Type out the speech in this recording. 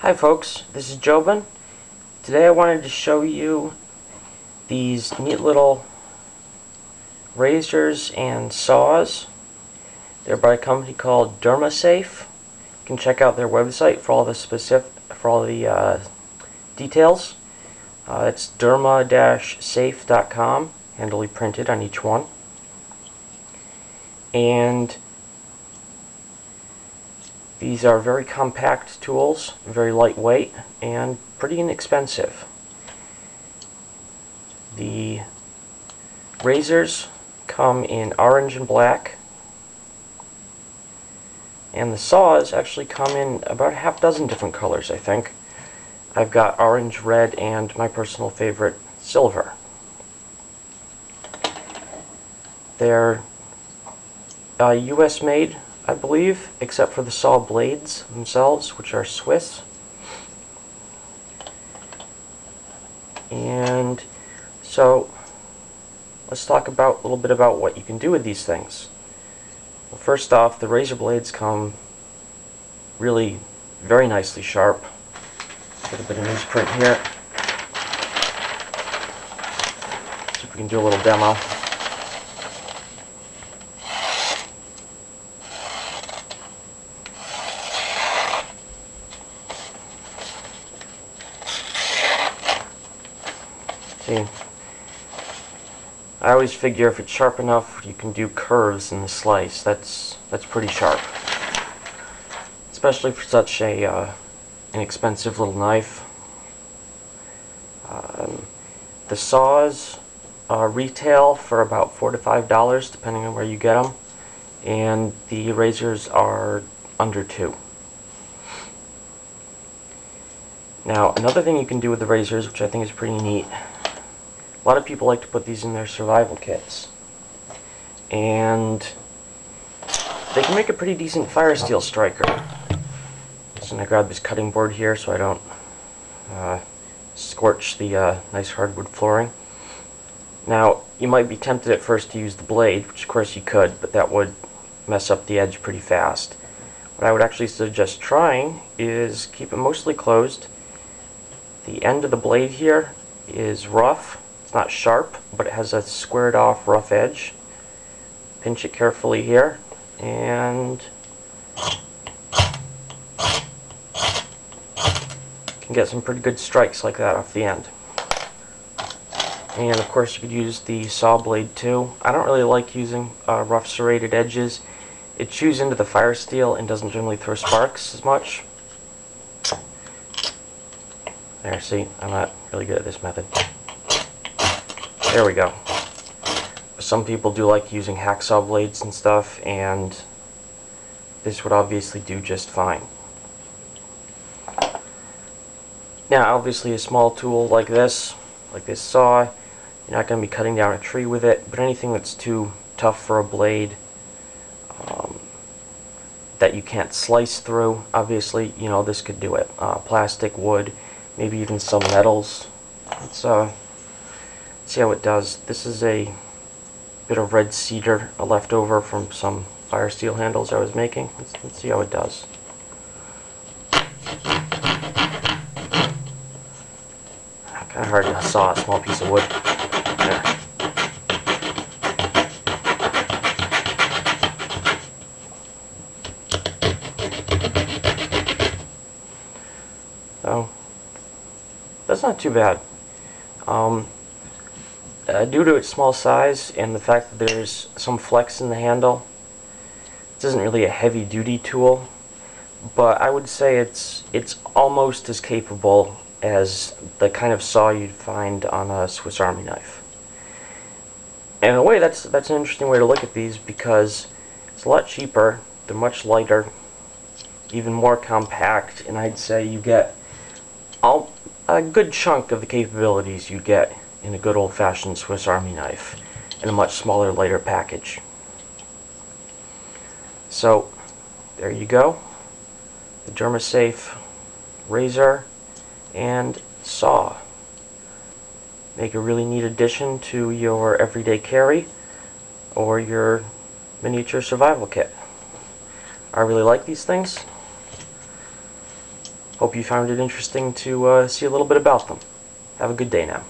Hi folks, this is Jobin. Today I wanted to show you these neat little razors and saws. They're by a company called Derma-Safe. You can check out their website for all the details. It's derma-safe.com, handily printed on each one. And these are very compact tools, very lightweight, and pretty inexpensive. The razors come in orange and black, and the saws actually come in about a half dozen different colors, I think. I've got orange, red, and my personal favorite, silver. They're US made, I believe, except for the saw blades themselves, which are Swiss. And so let's talk a little bit about what you can do with these things. Well, first off, the razor blades come really very nicely sharp. Get a bit of newsprint here. See if we can do a little demo. See, I always figure if it's sharp enough, you can do curves in the slice. That's pretty sharp, especially for such a inexpensive little knife. The saws retail for about $4 to $5, depending on where you get them, and the razors are under $2. Now, another thing you can do with the razors, which I think is pretty neat. A lot of people like to put these in their survival kits, and they can make a pretty decent fire steel striker. So I'm going to grab this cutting board here so I don't scorch the nice hardwood flooring. Now, you might be tempted at first to use the blade, which of course you could, but that would mess up the edge pretty fast. What I would actually suggest trying is keep it mostly closed. The end of the blade here is rough. It's not sharp, but it has a squared off rough edge. Pinch it carefully here, and you can get some pretty good strikes like that off the end. And of course you could use the saw blade too. I don't really like using rough serrated edges. It chews into the fire steel and doesn't generally throw sparks as much. There, see, I'm not really good at this method. There we go. Some people do like using hacksaw blades and stuff, and this would obviously do just fine. Now, obviously a small tool like this saw, you're not going to be cutting down a tree with it, but anything that's too tough for a blade, that you can't slice through, obviously, you know, this could do it. Plastic, wood, maybe even some metals. Let's see how it does. This is a bit of red cedar, a leftover from some fire steel handles I was making. Let's see how it does. Kind of hard to saw a small piece of wood. There. So that's not too bad. Due to its small size and the fact that there's some flex in the handle, this isn't really a heavy-duty tool, but I would say it's almost as capable as the kind of saw you'd find on a Swiss Army knife. And in a way, that's an interesting way to look at these, because it's a lot cheaper, they're much lighter, even more compact, and I'd say you get a good chunk of the capabilities you get in a good old-fashioned Swiss Army knife in a much smaller, lighter package. So there you go, the Derma-Safe razor and saw. Make a really neat addition to your everyday carry or your miniature survival kit. I really like these things. Hope you found it interesting to see a little bit about them. Have a good day now.